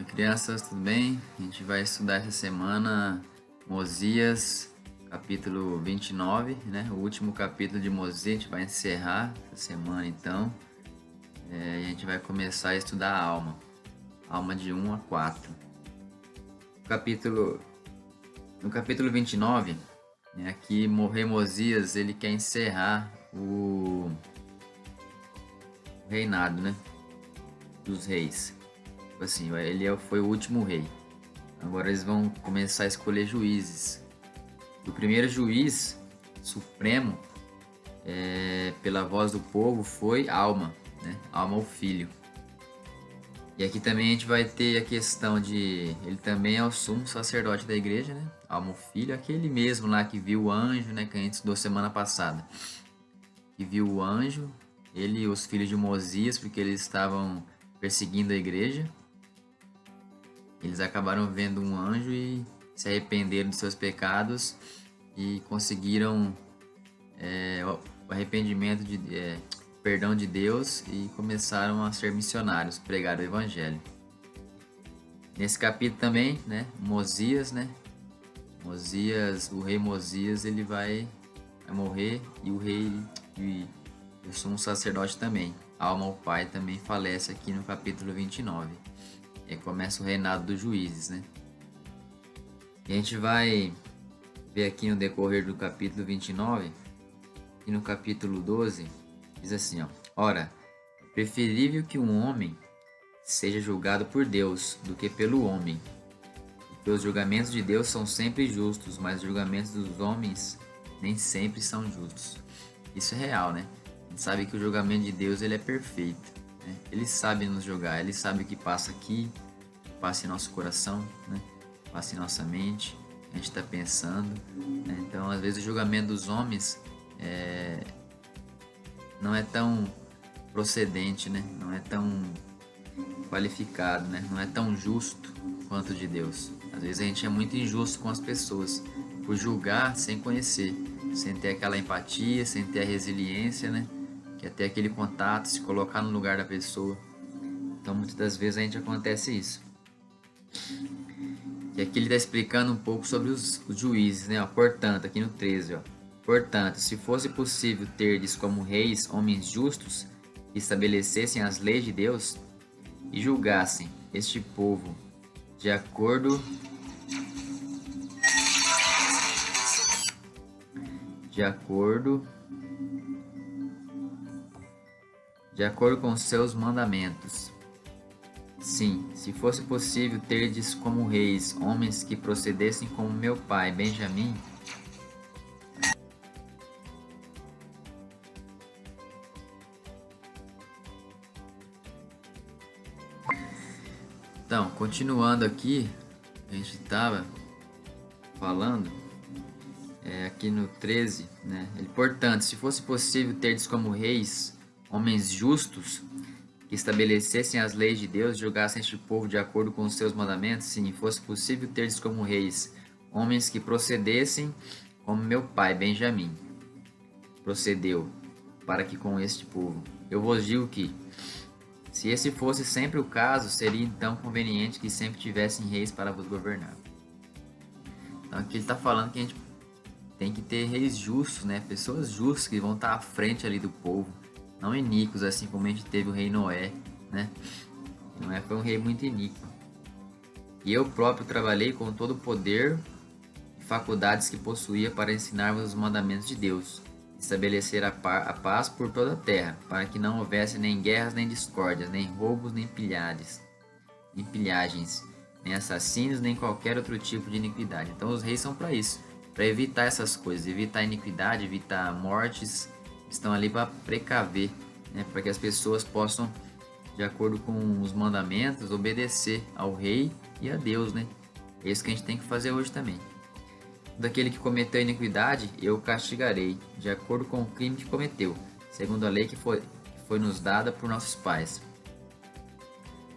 Oi, crianças, tudo bem? A gente vai estudar essa semana Mosias, capítulo 29, né? O último capítulo de Mosias, a gente vai encerrar essa semana então. E a gente vai começar a estudar a alma de 1 a 4. No capítulo 29, né, aqui morrer Mosias, ele quer encerrar o reinado, né, dos reis. Assim, ele foi o último rei. Agora eles vão começar a escolher juízes. O primeiro juiz supremo, pela voz do povo, foi Alma, né? Alma, o filho. E aqui também a gente vai ter a questão de... Ele também é o sumo sacerdote da igreja, né? Alma, o filho, aquele mesmo lá que viu o anjo, né? Que a gente estudou semana passada. Que viu o anjo, ele e os filhos de Mosias, porque eles estavam perseguindo a igreja. Eles acabaram vendo um anjo e se arrependeram de seus pecados e conseguiram o arrependimento, perdão de Deus, e começaram a ser missionários, pregar o evangelho. Nesse capítulo também, né, Mosias, o rei Mosias, ele vai morrer, e o rei e o sumo sacerdote também. Alma, o pai, também falece aqui no capítulo 29. E começa o reinado dos juízes, né? E a gente vai ver aqui no decorrer do capítulo 29 e no capítulo 12, diz assim, ó: Ora, é preferível que um homem seja julgado por Deus do que pelo homem, porque os julgamentos de Deus são sempre justos, mas os julgamentos dos homens nem sempre são justos. Isso é real, né? A gente sabe que o julgamento de Deus, ele é perfeito. Ele sabe nos julgar, ele sabe o que passa aqui, o que passa em nosso coração, né? Passa em nossa mente, a gente está pensando, né? Então, às vezes, o julgamento dos homens não é tão procedente, né? Não é tão qualificado, né? Não é tão justo quanto o de Deus. Às vezes a gente é muito injusto com as pessoas por julgar sem conhecer, sem ter aquela empatia, sem ter a resiliência, né? Que é ter aquele contato, se colocar no lugar da pessoa. Então, muitas das vezes a gente acontece isso. E aqui ele está explicando um pouco sobre os juízes, né? Ó, portanto, aqui no 13, ó: Portanto, se fosse possível terdes como reis homens justos que estabelecessem as leis de Deus e julgassem este povo de acordo com seus mandamentos. Sim, se fosse possível terdes como reis homens que procedessem como meu pai Benjamim, então, continuando aqui, a gente estava falando aqui no 13, né? Portanto, se fosse possível terdes como reis homens justos que estabelecessem as leis de Deus, julgassem este povo de acordo com os seus mandamentos, sim, fosse possível terdes como reis homens que procedessem como meu pai Benjamim procedeu para que com este povo. Eu vos digo que, se esse fosse sempre o caso, seria então conveniente que sempre tivessem reis para vos governar. Então aqui ele está falando que a gente tem que ter reis justos, né? Pessoas justas que vão estar à frente ali do povo, não iníquos, assim como a gente teve o rei Noé, né? Noé foi um rei muito iníquo. E eu próprio trabalhei com todo o poder e faculdades que possuía para ensinar-vos os mandamentos de Deus, estabelecer a paz por toda a terra, para que não houvesse nem guerras, nem discórdias, nem roubos, nem pilhagens, nem assassinos, nem qualquer outro tipo de iniquidade. Então os reis são para isso, para evitar essas coisas, evitar iniquidade, evitar mortes. Estão ali para precaver, né, para que as pessoas possam, de acordo com os mandamentos, obedecer ao rei e a Deus, né? É isso que a gente tem que fazer hoje também. Daquele que cometeu iniquidade, eu o castigarei, de acordo com o crime que cometeu, segundo a lei que foi nos dada por nossos pais.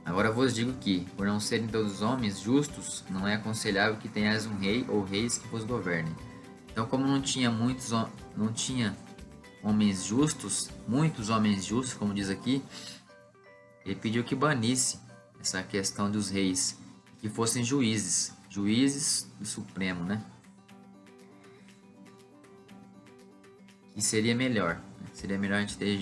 Agora vos digo que, por não serem todos homens justos, não é aconselhável que tenhais um rei ou reis que vos governem. Então, como não tinha muitos homens justos, muitos homens justos, como diz aqui, ele pediu que banisse essa questão dos reis, que fossem juízes do Supremo, né? Que seria melhor. Seria melhor a gente ter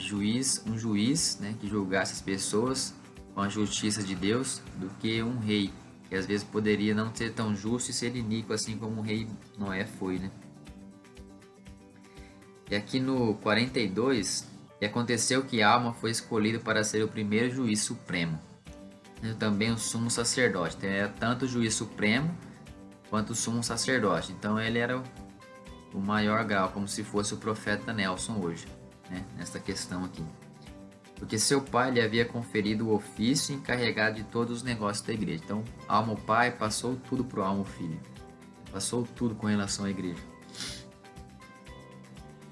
um juiz, né, que julgasse as pessoas com a justiça de Deus, do que um rei, que às vezes poderia não ser tão justo e ser iníquo, assim como o rei Noé foi, né? E aqui no 42, e aconteceu que Alma foi escolhido para ser o primeiro juiz supremo, e também o sumo sacerdote. Então, era tanto o juiz supremo quanto o sumo sacerdote. Então ele era o maior grau, como se fosse o profeta Nelson hoje, né, nesta questão aqui. Porque seu pai lhe havia conferido o ofício encarregado de todos os negócios da igreja. Então, Alma o pai passou tudo para o Alma o filho. Passou tudo com relação à igreja.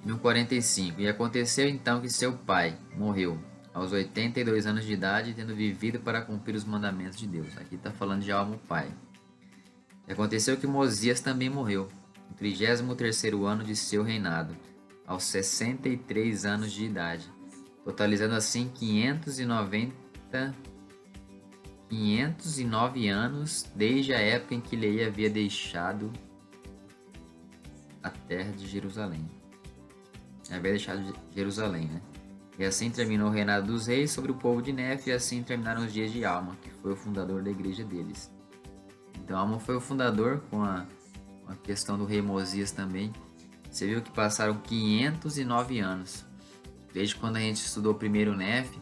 No 45, e aconteceu então que seu pai morreu aos 82 anos de idade, tendo vivido para cumprir os mandamentos de Deus. Aqui está falando de Alma o pai. E aconteceu que Mosias também morreu, no 33º ano de seu reinado, aos 63 anos de idade, totalizando assim 509 anos desde a época em que Lei havia deixado a terra de Jerusalém. Havia deixado Jerusalém, né? E assim terminou o reinado dos reis sobre o povo de Nefe, e assim terminaram os dias de Alma, que foi o fundador da igreja deles. Então Alma foi o fundador com a questão do rei Mosias também. Você viu que passaram 509 anos, desde quando a gente estudou primeiro Nefe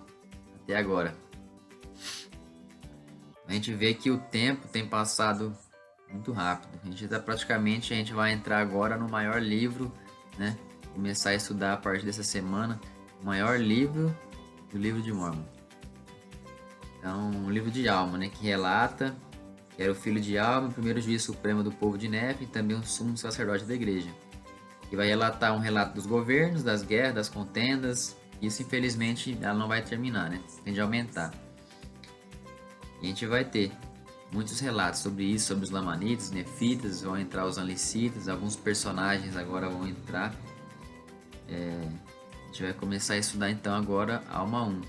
até agora. A gente vê que o tempo tem passado muito rápido. A gente vai entrar agora no maior livro, né? Começar a estudar a partir dessa semana o maior livro do livro de Mórmon. Então, o livro de Alma, né? Que relata que era o filho de Alma, o primeiro juiz supremo do povo de Nefe e também o sumo sacerdote da igreja. Que vai relatar um relato dos governos, das guerras, das contendas. Isso, infelizmente, ela não vai terminar, né? Tende a aumentar. E a gente vai ter muitos relatos sobre isso, sobre os Lamanitas, os Nefitas, vão entrar os Anlicitas, alguns personagens agora vão entrar. A gente vai começar a estudar então agora Alma 1.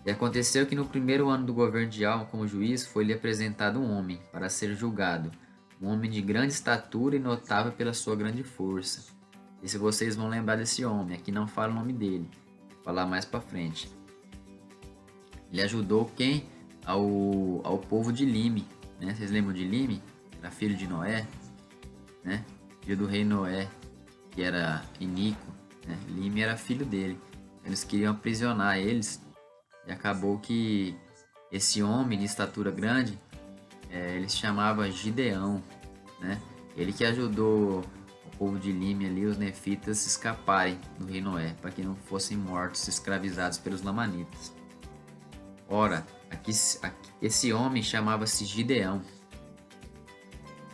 E aconteceu que no primeiro ano do governo de Alma como juiz, foi-lhe apresentado um homem para ser julgado, um homem de grande estatura e notável pela sua grande força. E se vocês vão lembrar desse homem, aqui não fala o nome dele, vou falar mais para frente. Ele ajudou quem? Ao povo de Lime, né? Vocês lembram de Lime? Era filho de Noé, né? Filho do rei Noé, que era iníquo, né? Lime era filho dele. Eles queriam aprisionar eles, e acabou que esse homem de estatura grande, ele se chamava Gideão, né? Ele que ajudou o povo de Lime ali, os nefitas, se escaparem do rei Noé, para que não fossem mortos, escravizados pelos lamanitas. Ora, aqui esse homem chamava-se Gideão.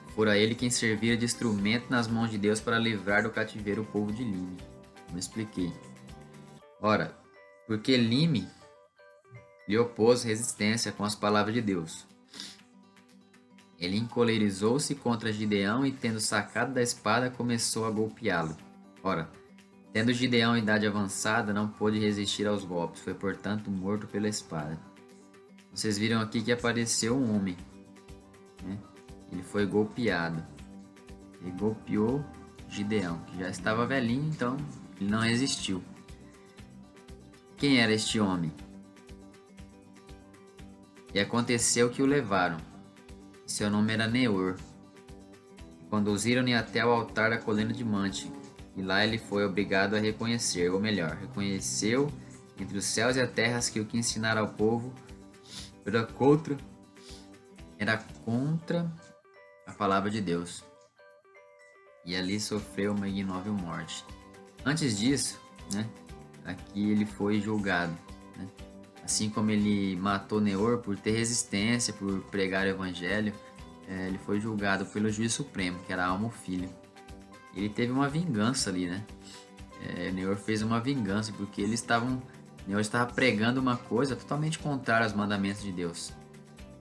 Fora ele quem servira de instrumento nas mãos de Deus para livrar do cativeiro o povo de Lime. Como eu expliquei. Ora, porque Lime lhe opôs resistência com as palavras de Deus. Ele encolerizou-se contra Gideão e, tendo sacado da espada, começou a golpeá-lo. Ora, tendo Gideão idade avançada, não pôde resistir aos golpes, foi portanto morto pela espada. Vocês viram aqui que apareceu um homem, né? Ele foi golpeado. Ele golpeou Gideão, que já estava velhinho, então ele não resistiu. Quem era este homem? E aconteceu que o levaram. Seu nome era Neor. Conduziram-no até o altar da colina de Mante, e lá ele foi obrigado a reconhecer, ou melhor, reconheceu entre os céus e a terra que o que ensinara ao povo era contra a palavra de Deus. E ali sofreu uma ignóbil morte. Antes disso, né, aqui ele foi julgado, né? Assim como ele matou Neor por ter resistência, por pregar o evangelho, ele foi julgado pelo juiz supremo, que era Alma o filho. Ele teve uma vingança ali, né? Neor fez uma vingança, porque Neor estava pregando uma coisa totalmente contrária aos mandamentos de Deus.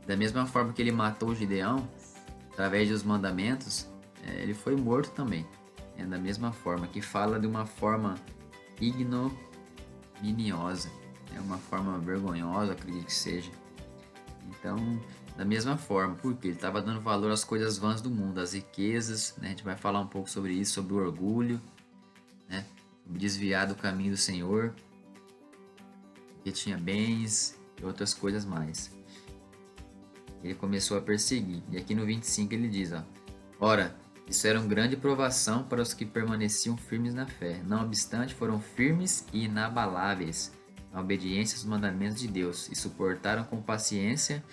Da mesma forma que ele matou Gideão, através dos mandamentos, ele foi morto também. Da mesma forma, que fala de uma forma ignominiosa. Uma forma vergonhosa, acredito que seja. Então, da mesma forma, porque ele estava dando valor às coisas vãs do mundo, às riquezas, né? A gente vai falar um pouco sobre isso, sobre o orgulho, né? Sobre desviar do caminho do Senhor, porque tinha bens e outras coisas mais. Ele começou a perseguir. E aqui no 25 ele diz, ó: ora, isso era uma grande provação para os que permaneciam firmes na fé. Não obstante, foram firmes e inabaláveis na obediência aos mandamentos de Deus e suportaram com paciência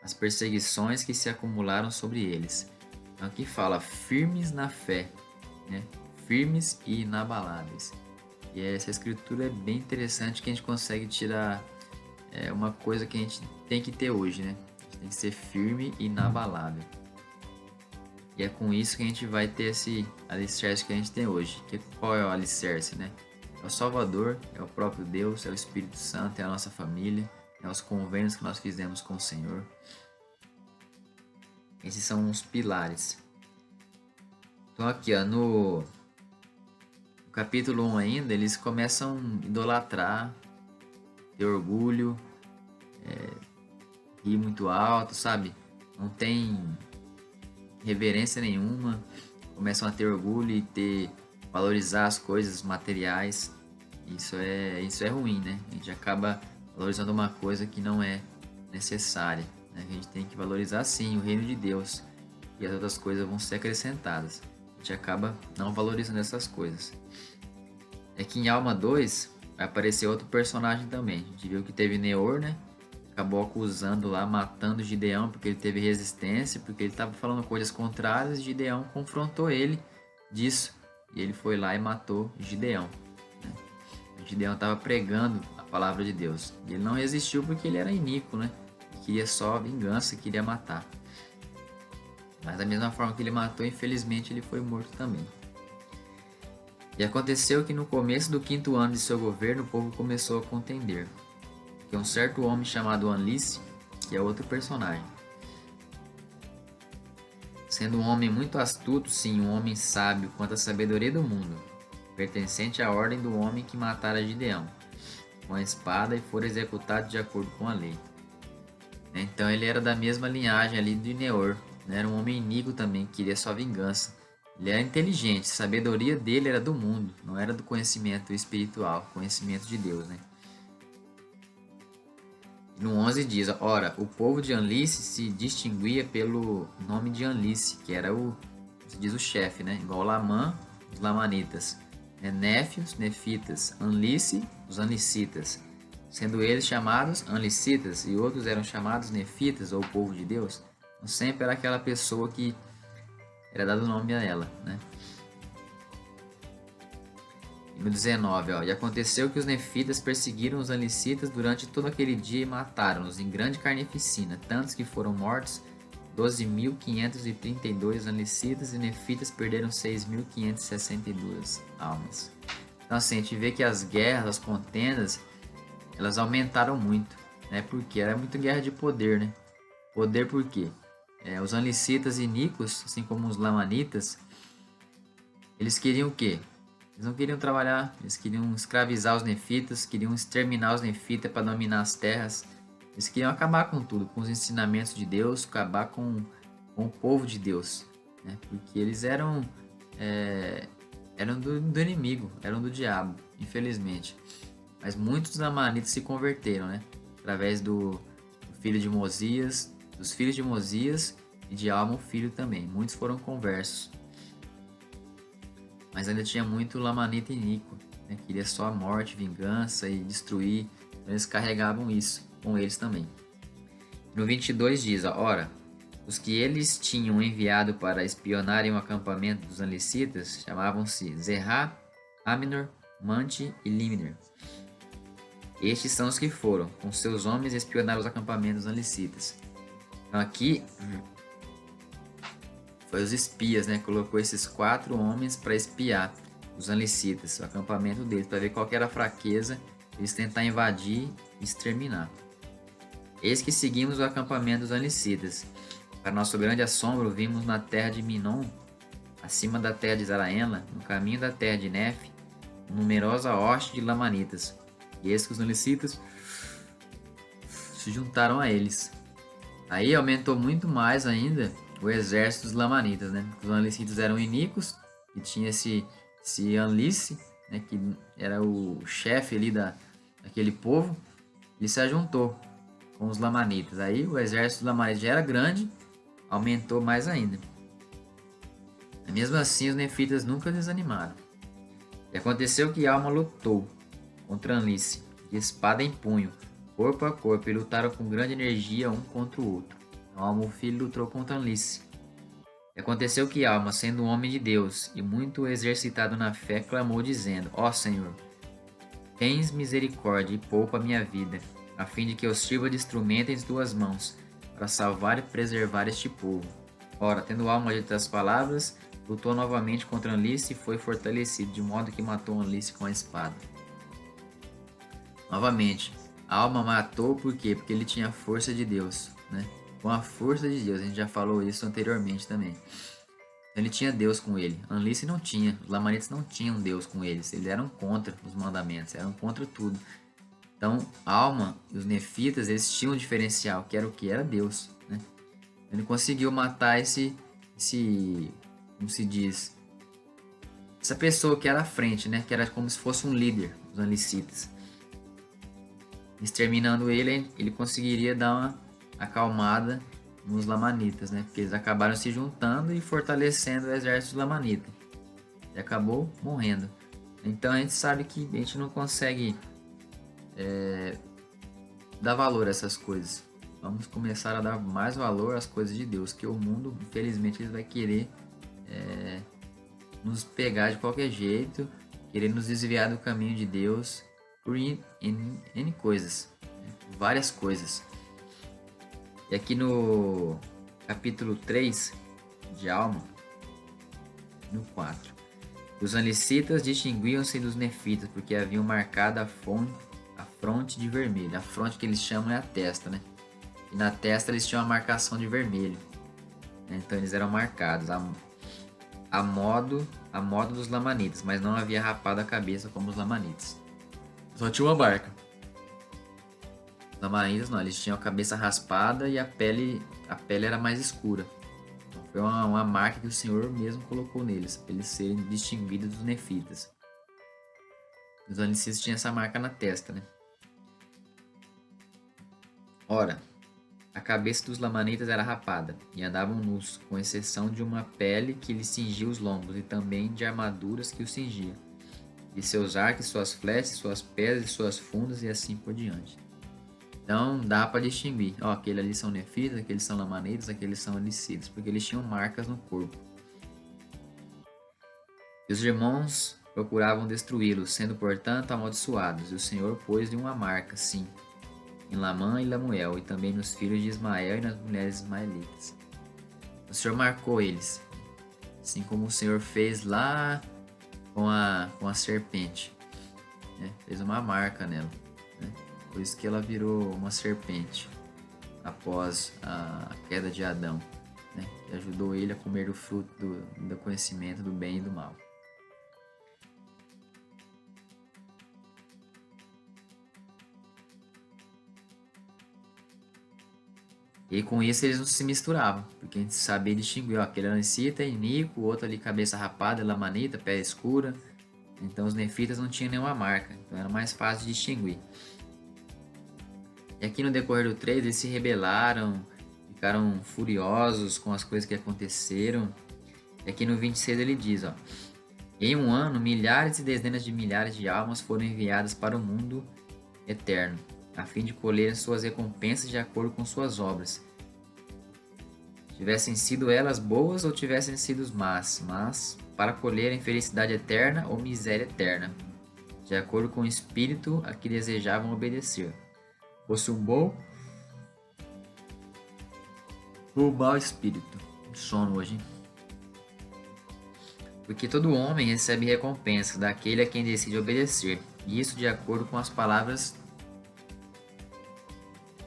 as perseguições que se acumularam sobre eles. Então aqui fala firmes na fé, né? Firmes e inabaláveis. E essa escritura é bem interessante, que a gente consegue tirar uma coisa que a gente tem que ter hoje, né? A gente tem que ser firme e inabalável. E é com isso que a gente vai ter esse alicerce que a gente tem hoje. Qual é o alicerce, né? É o Salvador, é o próprio Deus, é o Espírito Santo, é a nossa família, é os convênios que nós fizemos com o Senhor. Esses são os pilares. Então aqui, ó, no capítulo 1 ainda, eles começam a idolatrar, ter orgulho, rir muito alto, sabe? Não tem reverência nenhuma, começam a ter orgulho e valorizar as coisas materiais. Isso é ruim, né? A gente acaba valorizando uma coisa que não é necessária, né? A gente tem que valorizar sim o reino de Deus, e as outras coisas vão ser acrescentadas. A gente acaba não valorizando essas coisas. Aqui em Alma 2 vai aparecer outro personagem também. A gente viu que teve Neor, né? Acabou acusando lá, matando Gideão porque ele teve resistência, porque ele estava falando coisas contrárias. Gideão confrontou ele disso, e ele foi lá e matou Gideão, né? Gideão estava pregando a palavra de Deus, e ele não resistiu porque ele era iníquo, né? Ele queria só vingança, queria matar. Mas da mesma forma que ele matou, infelizmente ele foi morto também. E aconteceu que no começo do 5º ano de seu governo, o povo começou a contender. Que um certo homem chamado Anlice, que é outro personagem, sendo um homem muito astuto, sim, um homem sábio quanto à sabedoria do mundo, pertencente à ordem do homem que matara Gideão, com a espada, e for executado de acordo com a lei. Então ele era da mesma linhagem ali de Neor, né? Era um homem iníquo também, que queria só vingança. Ele era inteligente, a sabedoria dele era do mundo, não era do conhecimento espiritual, conhecimento de Deus, né? No 11 diz, ora, o povo de Anlice se distinguia pelo nome de Anlice, que era se diz o chefe, né? Igual Lamã, os lamanitas, Néfio, os nefitas, Anlice, os anlicitas, sendo eles chamados anlicitas e outros eram chamados nefitas, ou povo de Deus. Então, sempre era aquela pessoa que era dado o nome a ela, né? No 19, ó, e aconteceu que os nefitas perseguiram os anlicitas durante todo aquele dia e mataram-nos em grande carnificina, tantos que foram mortos 12.532 anlicitas, e nefitas perderam 6.562 almas. Então assim, a gente vê que as guerras, as contendas, elas aumentaram muito, né? Porque era muito guerra de poder, né? Poder por quê? Os anlicitas iníquos, assim como os lamanitas, eles queriam o quê? Eles não queriam trabalhar, eles queriam escravizar os nefitas, queriam exterminar os nefitas para dominar as terras. Eles queriam acabar com tudo, com os ensinamentos de Deus, acabar com o povo de Deus, né? Porque eles eram do inimigo, eram do diabo, infelizmente. Mas muitos lamanitas se converteram, né? Através do filho de Mosias, dos filhos de Mosias e de Alma, o filho também. Muitos foram conversos. Mas ainda tinha muito lamanita iníquo, né? Queria só a morte, vingança e destruir. Então eles carregavam isso com eles também. No 22 diz, ora, os que eles tinham enviado para espionarem o acampamento dos anlicitas chamavam-se Zerá, Aminor, Mante e Limner. Estes são os que foram, com seus homens, espionar os acampamentos dos anlicitas. Então aqui foi os espias, né? Colocou esses 4 homens para espiar os anlicitas, o acampamento deles, para ver qual era a fraqueza, eles tentar invadir e exterminar. Eis que seguimos o acampamento dos anlicitas. Para nosso grande assombro, vimos na terra de Minon, acima da terra de Zaraena, no caminho da terra de Nef, numerosa hoste de lamanitas. E eis que os anlicitas se juntaram a eles. Aí aumentou muito mais ainda o exército dos lamanitas, né? Os amalecitas eram iníquos, e tinha esse Anlice, né? Que era o chefe ali daquele povo. Ele se ajuntou com os lamanitas. Aí o exército dos lamanitas já era grande, aumentou mais ainda. E mesmo assim, os nefitas nunca desanimaram. E aconteceu que Alma lutou contra Anlice, de espada em punho, corpo a corpo, e lutaram com grande energia um contra o outro. Então Alma, o filho, lutou contra Anlice. E aconteceu que Alma, sendo um homem de Deus e muito exercitado na fé, clamou dizendo: Ó Senhor, tens misericórdia e poupa a minha vida, a fim de que eu sirva de instrumento em tuas mãos, para salvar e preservar este povo. Ora, tendo Alma dito as palavras, lutou novamente contra Anlice e foi fortalecido, de modo que matou Anlice com a espada. Novamente, Alma matou por quê? Porque ele tinha a força de Deus, né? Com a força de Deus, a gente já falou isso anteriormente também. Ele tinha Deus com ele. Anlice não tinha, os lamanitas não tinham Deus com eles, eles eram contra os mandamentos, eram contra tudo. Então, Alma e os nefitas, eles tinham um diferencial, que era o que? Era Deus, né? Ele conseguiu matar esse, como se diz, essa pessoa que era à frente, né? Que era como se fosse um líder, os anlicitas. Exterminando ele, ele conseguiria dar uma acalmada nos lamanitas, né? Porque eles acabaram se juntando e fortalecendo o exército lamanita. E acabou morrendo. Então a gente sabe que a gente não consegue dar valor a essas coisas. Vamos começar a dar mais valor às coisas de Deus, que o mundo, infelizmente, ele vai querer nos pegar de qualquer jeito, querer nos desviar do caminho de Deus por N coisas, né? Várias coisas. E aqui no capítulo 3 de Alma, no 4, os anlicitas distinguiam-se dos nefitas, porque haviam marcado a fronte de vermelho. A fronte que eles chamam é a testa, né? E na testa eles tinham a marcação de vermelho. Então eles eram marcados a modo dos lamanitas, mas não havia rapado a cabeça como os lamanitas. Só tinha uma marca. Os lamanitas não, eles tinham a cabeça raspada e a pele era mais escura. Então, foi uma marca que o Senhor mesmo colocou neles, para eles serem distinguidos dos nefitas. Os anlicitas tinham essa marca na testa, né? Ora, a cabeça dos lamanitas era rapada, e andavam nus, com exceção de uma pele que lhes cingia os lombos, e também de armaduras que os cingiam, de seus arcos, suas flechas, suas pedras e suas fundas, e assim por diante. Então dá para distinguir, ó, aqueles ali são nefitas, aqueles são lamanitas, aqueles são anlicitas, porque eles tinham marcas no corpo. E os irmãos procuravam destruí-los, sendo portanto amaldiçoados, e o Senhor pôs-lhe uma marca, sim, em Lamã e Lamuel, e também nos filhos de Ismael e nas mulheres ismaelitas. O Senhor marcou eles, assim como o Senhor fez lá com a serpente, né? Fez uma marca nela, né? Por isso que ela virou uma serpente após a queda de Adão, né? Que ajudou ele a comer o fruto do conhecimento do bem e do mal. E com isso eles não se misturavam, porque a gente sabia distinguir, ó, aquele ancita e Nico, o outro ali cabeça rapada, lamanita, pé escura. Então os nefitas não tinham nenhuma marca, então era mais fácil de distinguir. E aqui no decorrer do 3 eles se rebelaram, ficaram furiosos com as coisas que aconteceram. E aqui no 26 ele diz, ó: em um ano, milhares e dezenas de milhares de almas foram enviadas para o mundo eterno, a fim de colherem suas recompensas de acordo com suas obras. Tivessem sido elas boas ou tivessem sido más, mas para colherem felicidade eterna ou miséria eterna, de acordo com o espírito a que desejavam obedecer. Fosse um bom ou mau espírito. Sono hoje, hein? Porque todo homem recebe recompensa daquele a quem decide obedecer, e isso de acordo com as palavras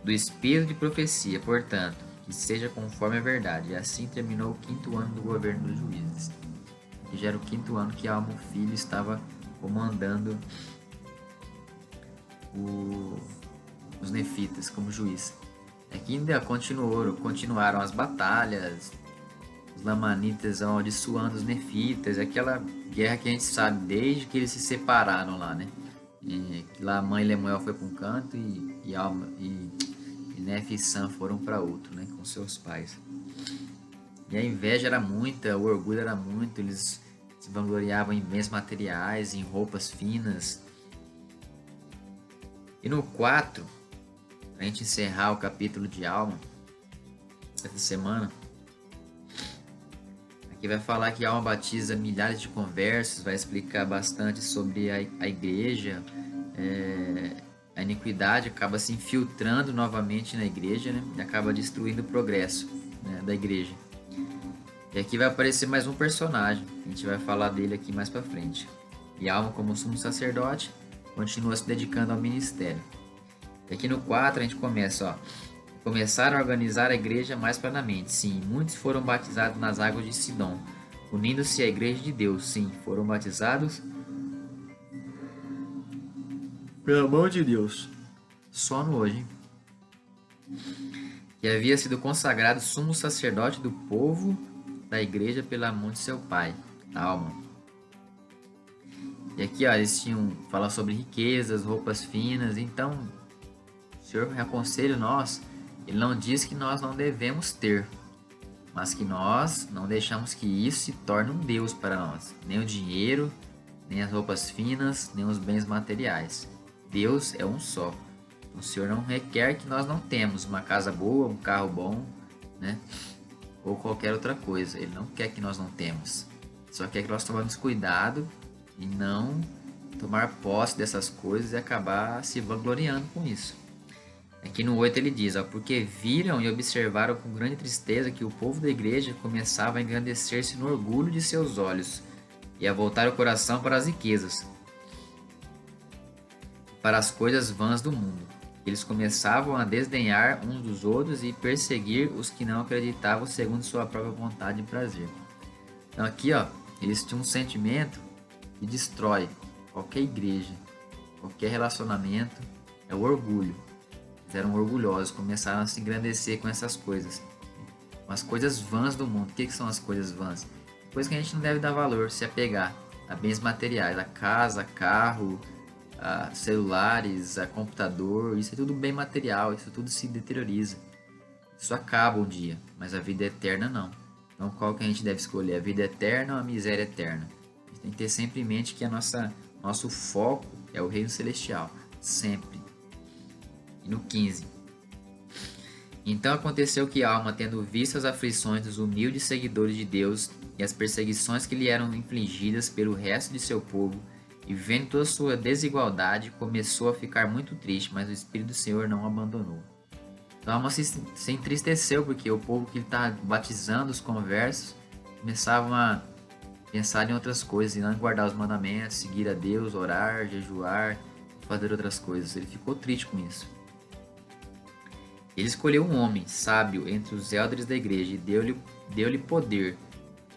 do espírito de profecia, portanto, que seja conforme a verdade. E assim terminou o 5º ano do governo dos juízes, que já era o 5º ano que Alma, o filho, estava comandando os nefitas como juiz. Aqui ainda continuaram as batalhas, os lamanitas amaldiçoando os nefitas, aquela guerra que a gente sabe desde que eles se separaram lá, né? Que lá a mãe Lemuel foi para um canto e Nefe e Sam foram para outro, né? Com seus pais. E a inveja era muita, o orgulho era muito, eles se vangloriavam em bens materiais, em roupas finas. E no 4, pra gente encerrar o capítulo de Alma essa semana, aqui vai falar que Alma batiza milhares de conversos, vai explicar bastante sobre a igreja, a iniquidade acaba se infiltrando novamente na igreja, né? E acaba destruindo o progresso, né, da igreja. E aqui vai aparecer mais um personagem, a gente vai falar dele aqui mais pra frente. E Alma, como sumo sacerdote, continua se dedicando ao ministério. E aqui no 4 a gente começa, ó. Começaram a organizar a igreja mais plenamente. Sim, muitos foram batizados nas águas de Sidom, unindo-se à igreja de Deus. Sim, foram batizados pela mão de Deus. Sono hoje, hein? Que havia sido consagrado sumo sacerdote do povo da igreja pela mão de seu pai, Alma. E aqui, ó, eles fala sobre riquezas, roupas finas. Então, o Senhor aconselha nós. Ele não diz que nós não devemos ter, mas que nós não deixamos que isso se torne um Deus para nós. Nem o dinheiro, nem as roupas finas, nem os bens materiais. Deus é um só. O Senhor não requer que nós não temos uma casa boa, um carro bom, né? Ou qualquer outra coisa. Ele não quer que nós não temos. Só quer que nós tomemos cuidado e não tomar posse dessas coisas e acabar se vangloriando com isso. Aqui no 8 ele diz, ó, porque viram e observaram com grande tristeza que o povo da igreja começava a engrandecer-se no orgulho de seus olhos e a voltar o coração para as riquezas, para as coisas vãs do mundo. Eles começavam a desdenhar uns dos outros e perseguir os que não acreditavam segundo sua própria vontade e prazer. Então aqui, ó, eles tinham um sentimento que destrói qualquer igreja, qualquer relacionamento, é o orgulho. Eles eram orgulhosos, começaram a se engrandecer com essas coisas, com as coisas vãs do mundo. O que são as coisas vãs? Coisas que a gente não deve dar valor, se apegar a bens materiais, a casa, carro, a celulares, a computador. Isso é tudo bem material, isso tudo se deterioriza. Isso acaba um dia, mas a vida eterna não. Então qual que a gente deve escolher? A vida eterna ou a miséria eterna? A gente tem que ter sempre em mente que nosso foco é o reino celestial, sempre. E no 15. Então aconteceu que Alma, tendo visto as aflições dos humildes seguidores de Deus e as perseguições que lhe eram infligidas pelo resto de seu povo, e vendo toda a sua desigualdade, começou a ficar muito triste, mas o Espírito do Senhor não abandonou. Então Alma se entristeceu, porque o povo que ele está batizando, os conversos, começavam a pensar em outras coisas, e não guardar os mandamentos, seguir a Deus, orar, jejuar, fazer outras coisas. Ele ficou triste com isso. Ele escolheu um homem sábio entre os elders da igreja e deu-lhe poder,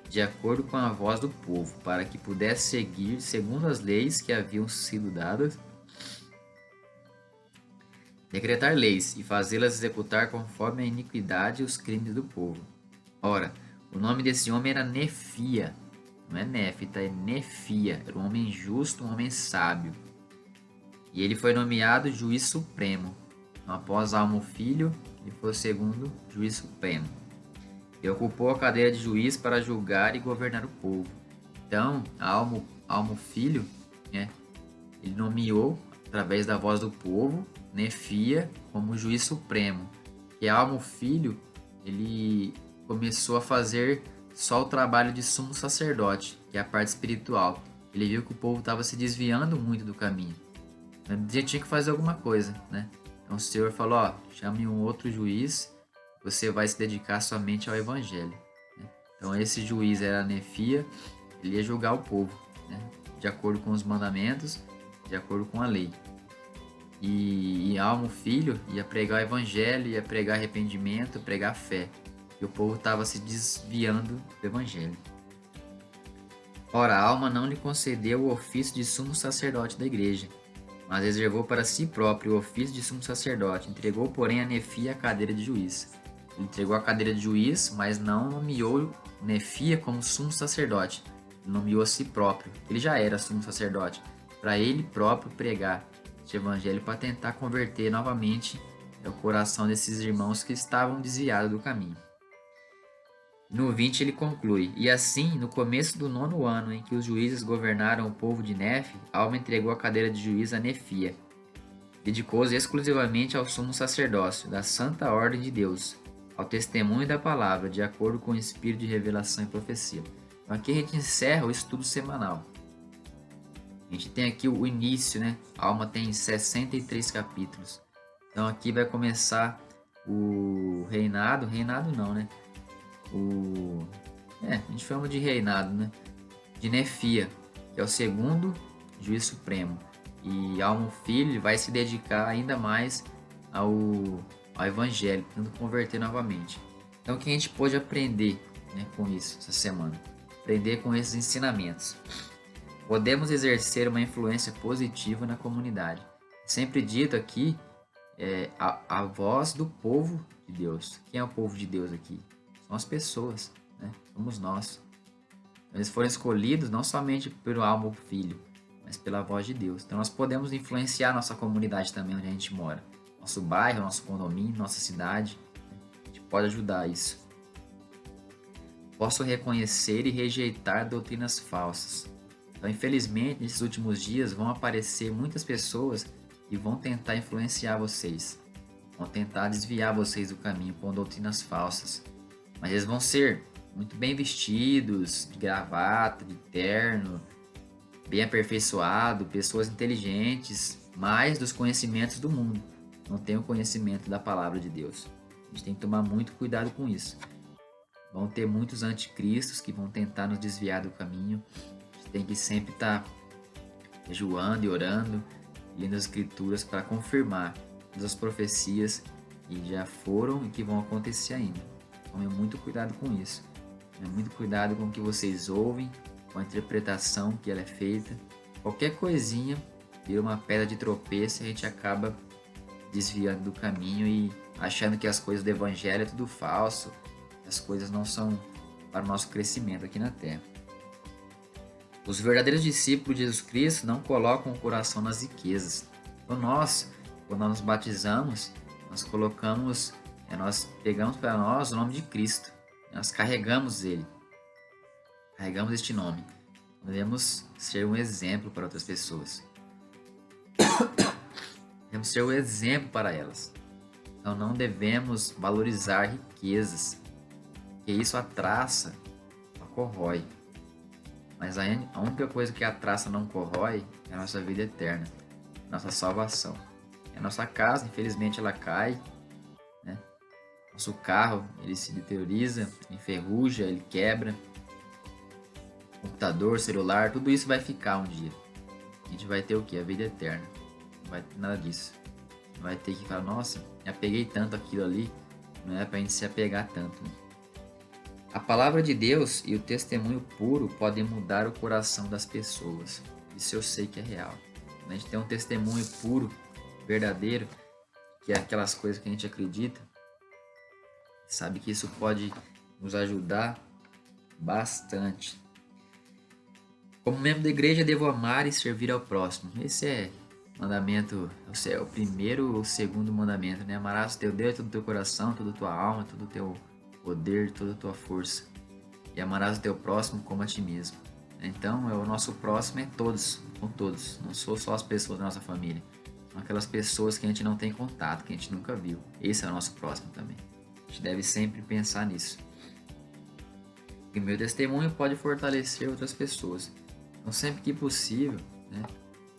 de acordo com a voz do povo, para que pudesse seguir segundo as leis que haviam sido dadas, decretar leis e fazê-las executar conforme a iniquidade e os crimes do povo. Ora, o nome desse homem era Nefia, não é Nefita, é Nefia, era um homem justo, um homem sábio. E ele foi nomeado juiz supremo. Após Alma o filho, ele foi o segundo juiz supremo. Ele ocupou a cadeira de juiz para julgar e governar o povo. Então, Alma o filho, né, ele nomeou, através da voz do povo, Nefia como juiz supremo. E Alma o filho, ele começou a fazer só o trabalho de sumo sacerdote, que é a parte espiritual. Ele viu que o povo estava se desviando muito do caminho. Ele tinha que fazer alguma coisa, né? Então o Senhor falou, ó, chame um outro juiz, você vai se dedicar somente ao evangelho. Né? Então esse juiz era Nefia, ele ia julgar o povo, né? De acordo com os mandamentos, de acordo com a lei. E Alma, o filho, ia pregar o evangelho, ia pregar arrependimento, pregar fé. E o povo estava se desviando do evangelho. Ora, Alma não lhe concedeu o ofício de sumo sacerdote da igreja, mas reservou para si próprio o ofício de sumo sacerdote. Entregou, porém, a Nefia a cadeira de juiz. Ele entregou a cadeira de juiz, mas não nomeou Nefia como sumo sacerdote. Ele nomeou a si próprio. Ele já era sumo sacerdote. Para ele próprio pregar este evangelho, para tentar converter novamente o coração desses irmãos que estavam desviados do caminho. No 20 ele conclui: E assim, no começo do 9º ano em que os juízes governaram o povo de Nefe, Alma entregou a cadeira de juiz a Nefia. Dedicou-se exclusivamente ao sumo sacerdócio, da santa ordem de Deus, ao testemunho da palavra, de acordo com o espírito de revelação e profecia. Então aqui a gente encerra o estudo semanal. A gente tem aqui o início, né? A Alma tem 63 capítulos. Então aqui vai começar o reinado não, né? A gente chama de reinado, né? De Nefia, que é o segundo juiz supremo. E Alma, filho, vai se dedicar ainda mais ao evangelho, tentando converter novamente. Então o que a gente pôde aprender, né, com isso essa semana? Aprender com esses ensinamentos. Podemos exercer uma influência positiva na comunidade. Sempre dito aqui, a voz do povo de Deus. Quem é o povo de Deus aqui? São as pessoas, né? Somos nós. Eles foram escolhidos não somente pelo Alma, o Filho, mas pela voz de Deus. Então nós podemos influenciar nossa comunidade também, onde a gente mora. Nosso bairro, nosso condomínio, nossa cidade. A gente pode ajudar isso. Posso reconhecer e rejeitar doutrinas falsas. Então, infelizmente, nesses últimos dias vão aparecer muitas pessoas que vão tentar influenciar vocês. Vão tentar desviar vocês do caminho com doutrinas falsas. Mas eles vão ser muito bem vestidos, de gravata, de terno, bem aperfeiçoado, pessoas inteligentes, mais dos conhecimentos do mundo. Não tem o conhecimento da palavra de Deus. A gente tem que tomar muito cuidado com isso. Vão ter muitos anticristos que vão tentar nos desviar do caminho. A gente tem que sempre estar jejuando e orando, lendo as escrituras para confirmar todas as profecias que já foram e que vão acontecer ainda. Tome muito cuidado com isso. Tome muito cuidado com o que vocês ouvem, com a interpretação que ela é feita. Qualquer coisinha vira uma pedra de tropeço e a gente acaba desviando do caminho e achando que as coisas do evangelho é tudo falso, que as coisas não são para o nosso crescimento aqui na terra. Os verdadeiros discípulos de Jesus Cristo não colocam o coração nas riquezas. Então nós, quando nós nos batizamos, nós pegamos para nós o nome de Cristo. Nós carregamos ele. Carregamos este nome. Devemos ser um exemplo para outras pessoas. Devemos ser um exemplo para elas. Então não devemos valorizar riquezas, porque isso a traça, ela corrói. Mas a única coisa que a traça não corrói é a nossa vida eterna, nossa salvação. A nossa casa, infelizmente, ela cai, né? Nosso carro, ele se deterioriza, enferruja, ele quebra. Computador, celular, tudo isso vai ficar um dia. A gente vai ter o que? A vida eterna. Não vai ter nada disso. Não vai ter que falar, nossa, me apeguei tanto aquilo ali. Não é pra gente se apegar tanto, né? A palavra de Deus e o testemunho puro podem mudar o coração das pessoas. Isso eu sei que é real. Quando a gente tem um testemunho puro, verdadeiro, que é aquelas coisas que a gente acredita, sabe que isso pode nos ajudar bastante. Como membro da igreja, devo amar e servir ao próximo. Esse é o mandamento, é o primeiro ou o segundo mandamento, né? Amarás o teu Deus, todo o teu coração, toda a tua alma, todo o teu poder, toda a tua força. E amarás o teu próximo como a ti mesmo. Então, o nosso próximo é todos, com todos. Não são só as pessoas da nossa família. São aquelas pessoas que a gente não tem contato, que a gente nunca viu. Esse é o nosso próximo também. A gente deve sempre pensar nisso. E meu testemunho pode fortalecer outras pessoas. Então, sempre que possível, né,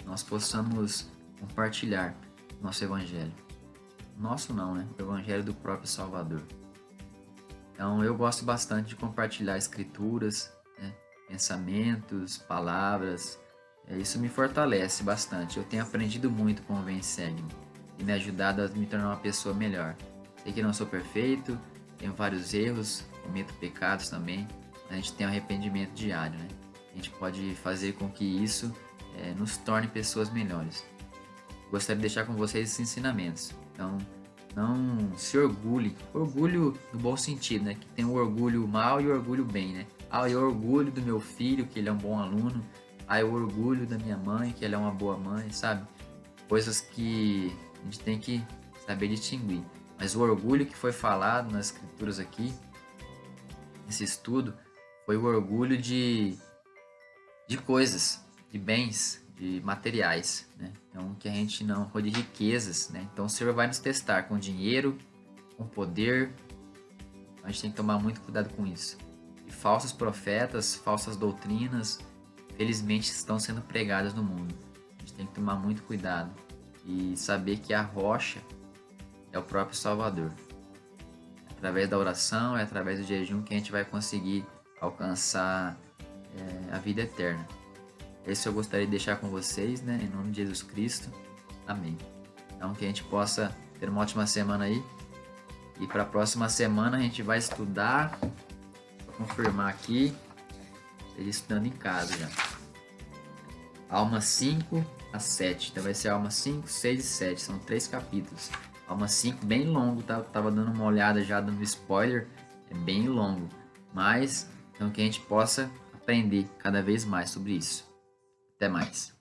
nós possamos compartilhar nosso evangelho. Nosso não, né? O evangelho do próprio Salvador. Então, eu gosto bastante de compartilhar escrituras, né, pensamentos, palavras. Isso me fortalece bastante. Eu tenho aprendido muito com o Vem Segue-me e me ajudado a me tornar uma pessoa melhor. Sei que não sou perfeito, tenho vários erros, cometo pecados também. A gente tem um arrependimento diário, né? A gente pode fazer com que isso nos torne pessoas melhores. gostaria de deixar com vocês esses ensinamentos. Então, não se orgulhe. Orgulho no bom sentido, né? Que tem o orgulho mal e o orgulho bem, né? Ah, eu orgulho do meu filho, que ele é um bom aluno. Ah, eu orgulho da minha mãe, que ela é uma boa mãe, sabe? Coisas que a gente tem que saber distinguir. Mas o orgulho que foi falado nas escrituras aqui, nesse estudo, foi o orgulho de coisas, de bens, de materiais, né? Então, que a gente não foi de riquezas, né? Então, o Senhor vai nos testar com dinheiro, com poder. A gente tem que tomar muito cuidado com isso. E falsos profetas, falsas doutrinas, felizmente estão sendo pregadas no mundo. A gente tem que tomar muito cuidado e saber que a rocha é o próprio Salvador. Através da oração, é através do jejum que a gente vai conseguir alcançar a vida eterna. Esse eu gostaria de deixar com vocês, né? Em nome de Jesus Cristo. Amém. Então que a gente possa ter uma ótima semana aí. E para a próxima semana a gente vai estudar. Vou confirmar aqui. Esteja estudando em casa já. Alma 5 a 7. Então vai ser Alma 5, 6 e 7. São 3 capítulos. Alma 5 bem longo, tá? Eu tava dando uma olhada já, dando spoiler. É bem longo. Mas, então que a gente possa aprender cada vez mais sobre isso. Até mais.